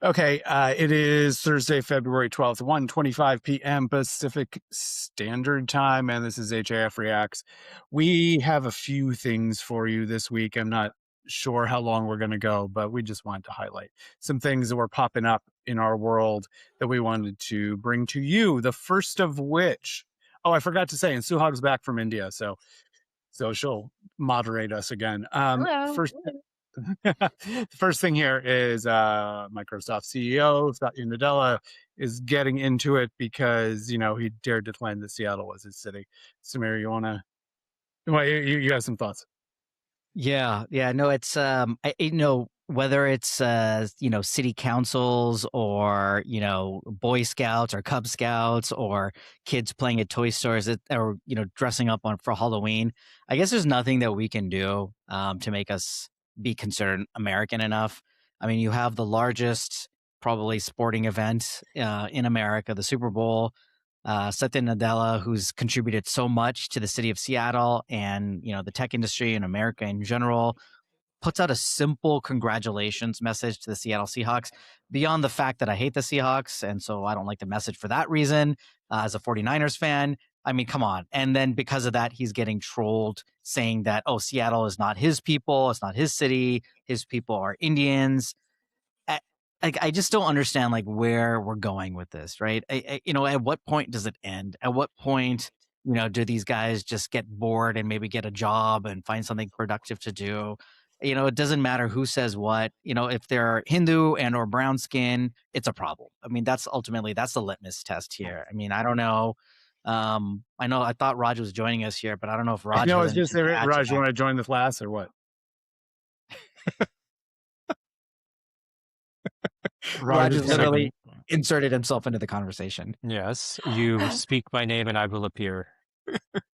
Okay, it is Thursday, February 12th, 1:25 p.m. Pacific Standard Time, and this is HAF Reacts. We have a few things for you this week. I'm not sure how long we're going to go, but we just wanted to highlight some things that were popping up in our world that we wanted to bring to you. The first of which, oh, I forgot to say, and Suhag's back from India, so she'll moderate us again. Hello. First thing here is Microsoft CEO Satya Nadella is getting into it because he dared to claim that Seattle was his city. Samir, you have some thoughts? Yeah, no, it's whether it's city councils or Boy Scouts or Cub Scouts or kids playing at toy stores or dressing up for Halloween. I guess there's nothing that we can do to make us be considered American enough. I mean, you have the largest probably sporting event in America, the Super Bowl. Satya Nadella, who's contributed so much to the city of Seattle and the tech industry and America in general, puts out a simple congratulations message to the Seattle Seahawks. Beyond the fact that I hate the Seahawks, and so I don't like the message for that reason, as a 49ers fan, I mean, come on. And then because of that, he's getting trolled saying that, oh, Seattle is not his people, it's not his city, his people are Indians. I just don't understand where we're going with this, right? At what point does it end? At what point, do these guys just get bored and maybe get a job and find something productive to do? It doesn't matter who says what. If they're Hindu and or brown skin, it's a problem. I mean, that's the litmus test here. I mean, I don't know. I thought Raj was joining us here, but I don't know if Raj. No, it's just Raj. You want to join the class or what? Raj has literally inserted himself into the conversation. Yes, you speak my name and I will appear.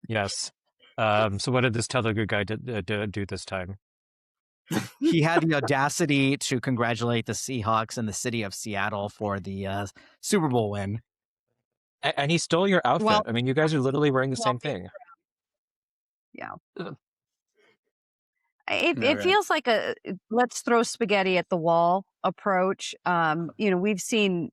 Yes. So what did this good guy do this time? He had the audacity to congratulate the Seahawks and the city of Seattle for the Super Bowl win. And he stole your outfit. Well, I mean, you guys are literally wearing the same thing. Yeah. It feels like a let's throw spaghetti at the wall approach. We've seen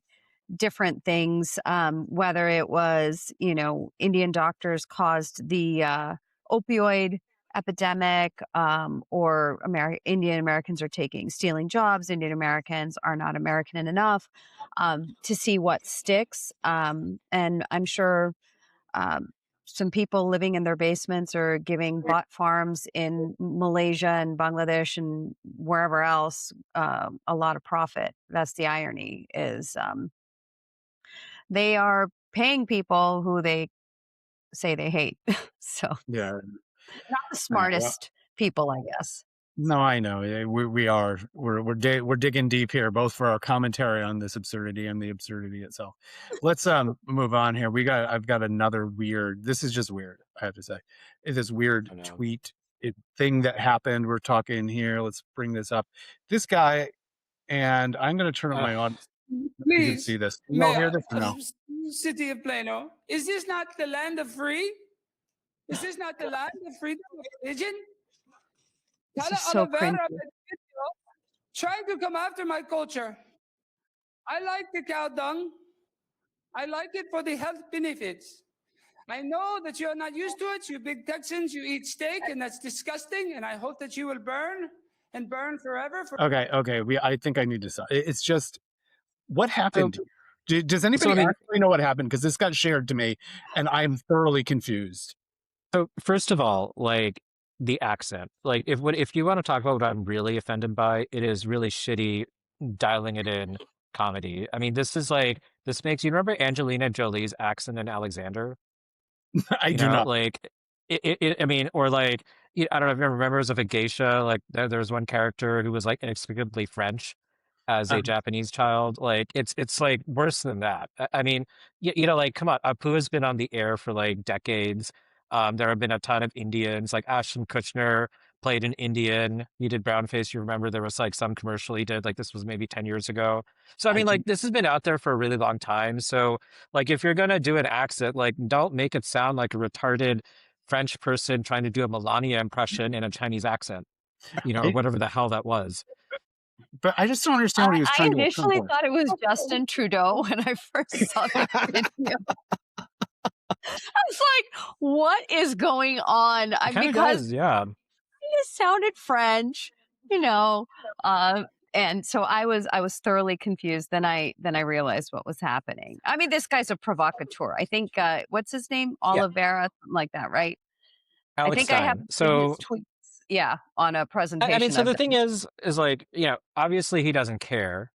different things, whether it was, Indian doctors caused the opioid epidemic, or Indian Americans are stealing jobs. Indian Americans are not American enough, to see what sticks. And I'm sure some people living in their basements or giving bot farms in Malaysia and Bangladesh and wherever else a lot of profit. That's the irony, is they are paying people who they say they hate. So yeah, not the smartest people, I guess. No, I know. We're digging deep here, both for our commentary on this absurdity and the absurdity itself. Let's move on here. I've got another weird. This is just weird, I have to say. It's this weird tweet thing that happened. We're talking here. Let's bring this up. This guy, and I'm going to turn on my audience. Please, you can see this. No, hear this? No. City of Plano. Is this not the land of free? Is this not the land of freedom of religion? This is so cringy. Trying to come after my culture. I like the cow dung. I like it for the health benefits. I know that you're not used to it. You big Texans, you eat steak, and that's disgusting. And I hope that you will burn and burn forever. Okay. I think I need to stop. It's just, what happened? Does anybody actually know what happened? Because this got shared to me, and I'm thoroughly confused. So first of all, the accent, if you want to talk about what I'm really offended by, it is really shitty dialing it in comedy. I mean, this makes you remember Angelina Jolie's accent in Alexander? I do not. I mean, or I don't know if you remember of a geisha, there was one character who was inexplicably French as a Japanese child. It's worse than that. I mean, come on, Apu has been on the air for decades. There have been a ton of Indians, Ashton Kutcher played an Indian. He did brownface. You remember there was some commercial he did, this was maybe 10 years ago. So, I mean, this has been out there for a really long time. So, if you're going to do an accent, don't make it sound like a retarded French person trying to do a Melania impression in a Chinese accent, or whatever the hell that was. But I just don't understand what he was I trying to initially accomplish. thought it was Justin Trudeau when I first saw the video. I was like, what is going on? It kind of Because does, yeah. it sounded French, you know. And so I was thoroughly confused. Then I realized what was happening. I mean, this guy's a provocateur. I think what's his name? Yeah. Oliveira, something like that, right? I Alex think I have Stein. seen his So tweets. Yeah, on a presentation. I mean, so I've the done. thing is like, you know, obviously he doesn't care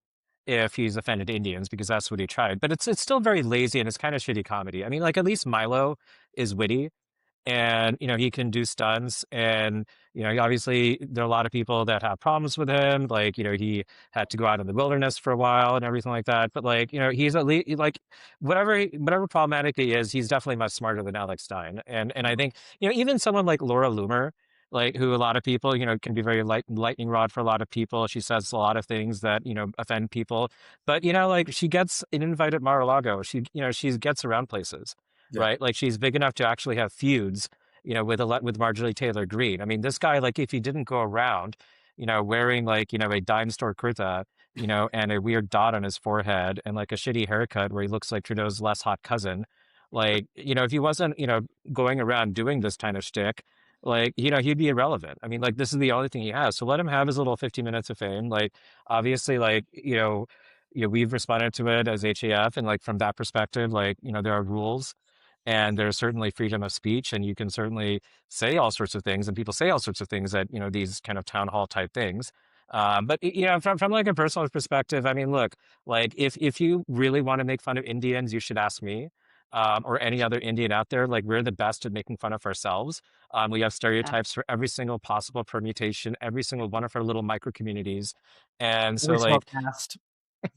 if he's offended Indians because that's what he tried, but it's still very lazy and it's kind of shitty comedy. I mean, like at least Milo is witty and you know he can do stunts and you know obviously there are a lot of people that have problems with him like you know he had to go out in the wilderness for a while and everything like that but like you know he's at least like whatever problematic he is he's definitely much smarter than Alex Stein and I think you know even someone like Laura Loomer like who a lot of people you know can be very lightning rod for a lot of people she says a lot of things that you know offend people but you know like she gets an invite at Mar-a-Lago she you know she gets around places Yeah. right? Like she's big enough to actually have feuds, you know, with Marjorie Taylor Greene. I mean, this guy, like, if he didn't go around, you know, wearing like, you know, a dime store kurta, you know, and a weird dot on his forehead and like a shitty haircut where he looks like Trudeau's less hot cousin, like, you know, if he wasn't, you know, going around doing this kind of shtick, like, you know, he'd be irrelevant. I mean, like, this is the only thing he has. So let him have his little 15 minutes of fame. Like, obviously, like, you know, we've responded to it as HAF, and like from that perspective, like, you know, there are rules and there's certainly freedom of speech and you can certainly say all sorts of things and people say all sorts of things at you know these kind of town hall type things but you know from like a personal perspective I mean look like if you really want to make fun of Indians you should ask me or any other Indian out there like we're the best at making fun of ourselves we have Yeah. stereotypes for every single possible permutation every single one of our little micro communities and so Every single like cast.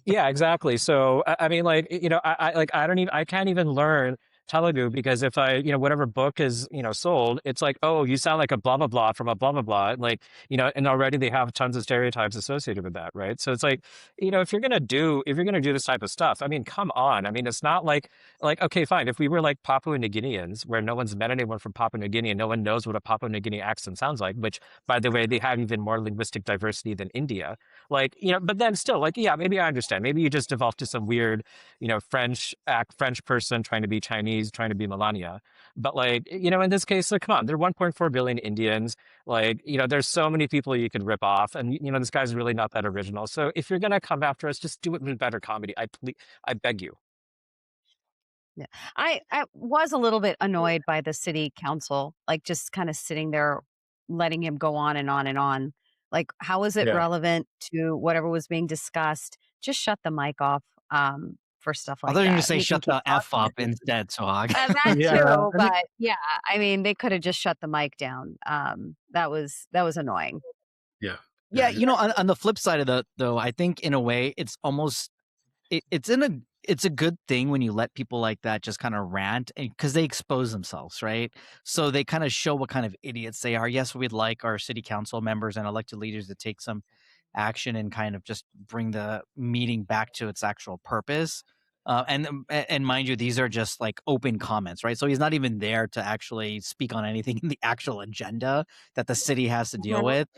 yeah, exactly. So I mean, like you know, I can't even learn Telugu because if I you know whatever book is you know sold, it's like oh you sound like a blah blah blah from a blah blah blah, like you know, and already they have tons of stereotypes associated with that, right? So it's like you know if you're gonna do this type of stuff, I mean, come on. I mean, it's not like okay, fine. If we were like Papua New Guineans, where no one's met anyone from Papua New Guinea and no one knows what a Papua New Guinea accent sounds like, which by the way they have even more linguistic diversity than India like you know but then still like yeah maybe I understand maybe you just devolved to some weird you know French person trying to be Chinese trying to be Melania but like you know in this case like come on there are 1.4 billion Indians like you know there's so many people you could rip off and you know this guy's really not that original so if you're gonna come after us just do it with better comedy I beg you. Yeah. I was a little bit annoyed by the city council, like just kind of sitting there, letting him go on and on and on. Like, how is it Yeah. relevant to whatever was being discussed? Just shut the mic off for stuff I like thought you were going that. to say You can shut keep the F talking. up instead, Swag. That Yeah. too, I think, but yeah, I mean, they could have just shut the mic down. That was annoying. yeah. Yeah, you know, on the flip side of that, though, I think in a way it's almost it's a good thing when you let people like that just kind of rant because they expose themselves, right? So they kind of show what kind of idiots they are. Yes, we'd like our city council members and elected leaders to take some action and kind of just bring the meeting back to its actual purpose. And mind you, these are just like open comments, right? So he's not even there to actually speak on anything in the actual agenda that the city has to deal with.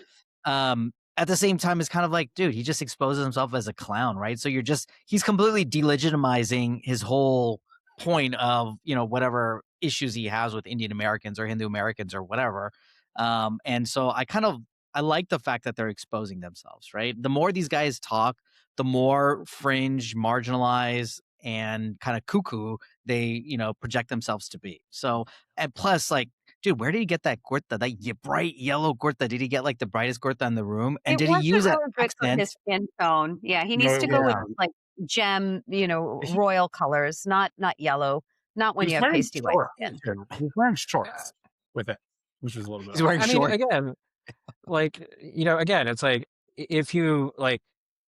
At the same time, it's kind of like, dude, he just exposes himself as a clown, right? So he's completely delegitimizing his whole point of, you know, whatever issues he has with Indian Americans or Hindu Americans or whatever. And so I like the fact that they're exposing themselves, right? The more these guys talk, the more fringe, marginalized, and kind of cuckoo they, you know, project themselves to be. So, and plus, like, dude, where did he get that kurta? That bright yellow kurta? Did he get like the brightest kurta in the room? And It did he wasn't use an really good for accent? his skin tone. Yeah, he No, needs it to go with wasn't. like gem, He, royal colors, not yellow. Not when He's you have wearing pasty white shorts skin. too. He's wearing shorts with it, which is a little bit he's odd. wearing I mean, shorts. again, like, you know, again, it's like if you like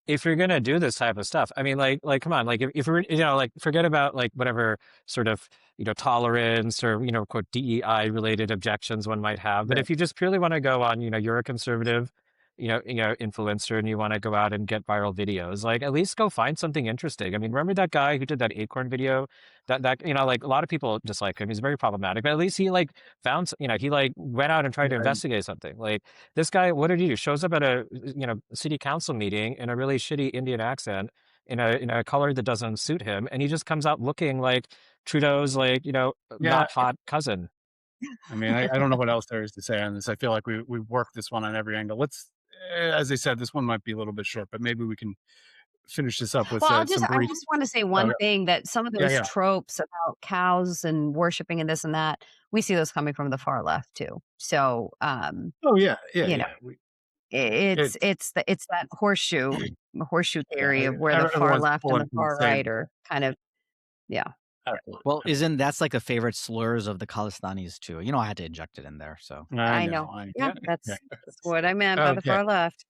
if you're gonna do this type of stuff, I mean, like, come on, like, if we're, you know, like, forget about like whatever sort of, you know, tolerance or you know, quote DEI related objections one might have. But Right. if you just purely want to go on, you know, you're a conservative, influencer and you want to go out and get viral videos, like at least go find something interesting. I mean, remember that guy who did that acorn video? That like a lot of people dislike him. He's very problematic, but at least he like found, he like went out and tried to Right. investigate something. Like this guy, what did he do? Shows up at a city council meeting in a really shitty Indian accent, in a color that doesn't suit him, and he just comes out looking like Trudeau's like Yeah. not hot cousin. I mean, I don't know what else there is to say on this. I feel like we worked this one on every angle. As I said, this one might be a little bit short, but maybe we can finish this up with Well, some I brief. just want to say Oh, one thing, that some of yeah, those yeah. tropes about cows and worshiping and this and that, we see those coming from the far left too. So, Oh, yeah, yeah, you know, yeah. it's It's it's that horseshoe theory yeah. of where the far Everyone's left and pulling the from the far same. right are kind of, yeah. Absolutely. Well, isn't that's like the favorite slurs of the Khalistanis too? I had to inject it in there. So I I know. know. Yeah. Yeah, that's what I meant by the Okay. far left.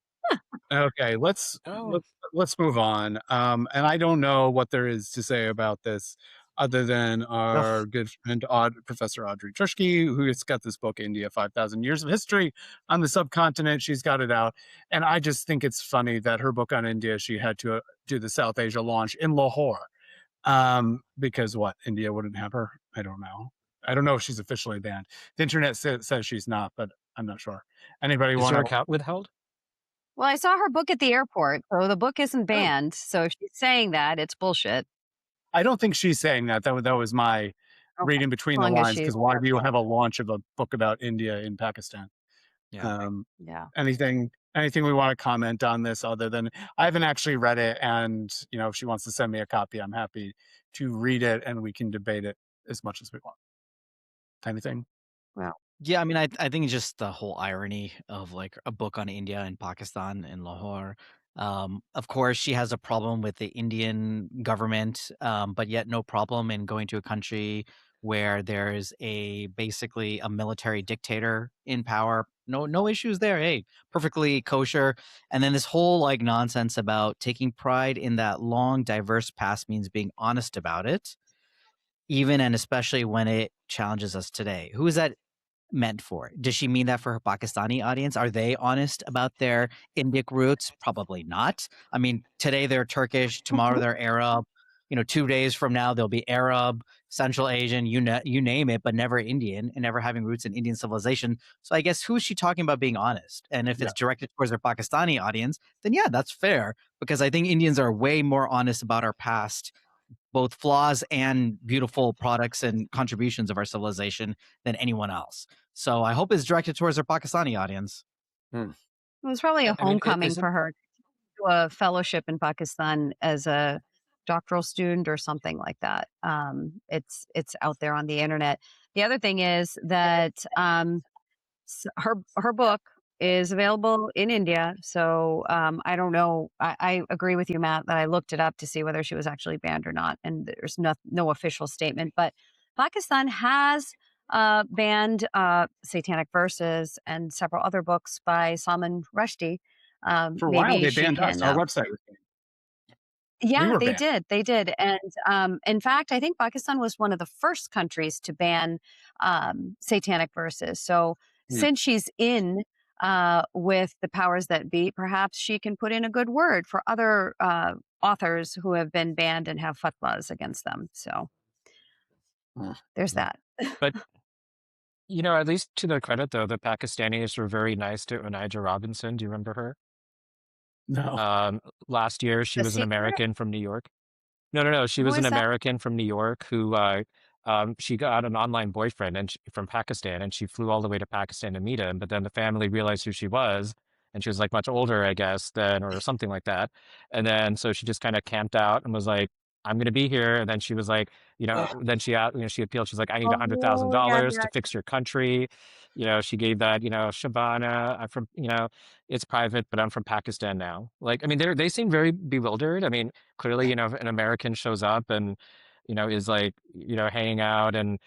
Okay. Let's Oh, let's move on. And I don't know what there is to say about this other than our ugh, good friend Professor Audrey Trushke, who has got this book, India 5,000 Years of History on the Subcontinent. She's got it out. And I just think it's funny that her book on India, she had to do the South Asia launch in Lahore. Because what? India wouldn't have her? I don't know. I don't know if she's officially banned. The internet says she's not, but I'm not sure. Anybody is want your to? account withheld? Well, I saw her book at the airport, so the book isn't Oh, banned. So if she's saying that, it's bullshit. I don't think she's saying that. That was my Okay. reading As between the long as lines. she's Because why do you careful. have a launch of a book about India in Pakistan? yeah. Um, Yeah. anything we want to comment on this other than I haven't actually read it, and if she wants to send me a copy, I'm happy to read it and we can debate it as much as we want. Anything? Well, Yeah, I mean, I think it's just the whole irony of like a book on India and Pakistan and Lahore. Of course, she has a problem with the Indian government, but yet no problem in going to a country where there's basically a military dictator in power. No issues there. Hey, perfectly kosher. And then this whole like nonsense about taking pride in that long, diverse past means being honest about it, even and especially when it challenges us today. Who is that meant for? Does she mean that for her Pakistani audience? Are they honest about their Indic roots? Probably not. I mean, today they're Turkish, tomorrow they're Arab. 2 days from now they'll be Arab, Central Asian, you name it, but never Indian and never having roots in Indian civilization. So I guess who is she talking about being honest? And if Yeah. it's directed towards her Pakistani audience, then yeah, that's fair because I think Indians are way more honest about our past, both flaws and beautiful products and contributions of our civilization than anyone else. So I hope it's directed towards our Pakistani audience. it was probably a I mean, homecoming isn't for her, to a fellowship in Pakistan as a doctoral student or something like that. It's out there on the internet. The other thing is that her book is available in India. So I don't know. I agree with you, Matt, that I looked it up to see whether she was actually banned or not, and there's no official statement. But Pakistan has banned Satanic Verses and several other books by Salman Rushdie. For a while, Maybe they she banned us. can. Our website was banned. We Yeah, were they banned. did. They did. And in fact, I think Pakistan was one of the first countries to ban satanic verses. So Hmm. since she's in with the powers that be, perhaps she can put in a good word for other authors who have been banned and have fatwas against them. So Hmm. there's that. but at least to their credit though, the Pakistanis were very nice to Onija Robinson. Do you remember her? No. Last year she The was an secret? American from New York. No. She Who was an is that? American from New York who she got an online boyfriend from Pakistan, and she flew all the way to Pakistan to meet him. But then the family realized who she was, and she was like much older, I guess, then or something like that. And then so she just kind of camped out and was like, "I'm going to be here." And then she was like, then she appealed. She's like, "I need Oh, yeah, $100,000 yeah. to fix your country." She gave that, Shabana, I'm from, it's private, but I'm from Pakistan now. Like, I mean, they seem very bewildered. I mean, clearly, if an American shows up and, is like, hanging out and,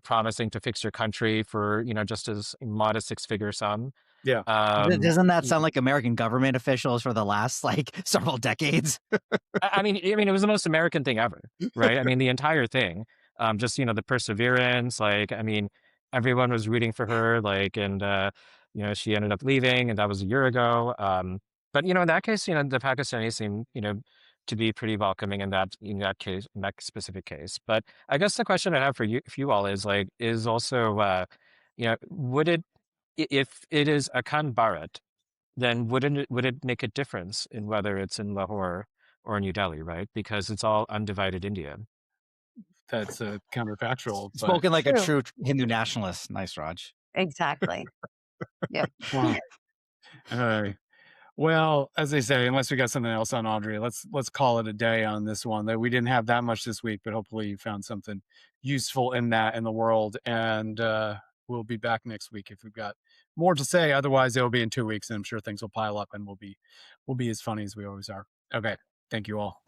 promising to fix your country for, just as modest six-figure sum. Yeah. Doesn't that y- sound like American government officials for the last like several decades? I mean, it was the most American thing ever, right? I mean, the entire thing, just, the perseverance, like, I mean, everyone was rooting for her, like, and, she ended up leaving, and that was a year ago. But in that case, the Pakistanis seem, to be pretty welcoming in that case, in that specific case. But I guess the question I have for you all is like, is also, would it, if it is Akan Bharat, then would it make a difference in whether it's in Lahore or New Delhi, right? Because it's all undivided India. That's a counterfactual. But Spoken like a True. true Hindu nationalist. Nice, Raj. Exactly. Yep. wow. Well, as they say, unless we got something else on Audrey, let's call it a day on this one. That we didn't have that much this week, but hopefully you found something useful in the world. And we'll be back next week if we've got more to say. Otherwise, it'll be in 2 weeks, and I'm sure things will pile up, and we'll be as funny as we always are. Okay, thank you all.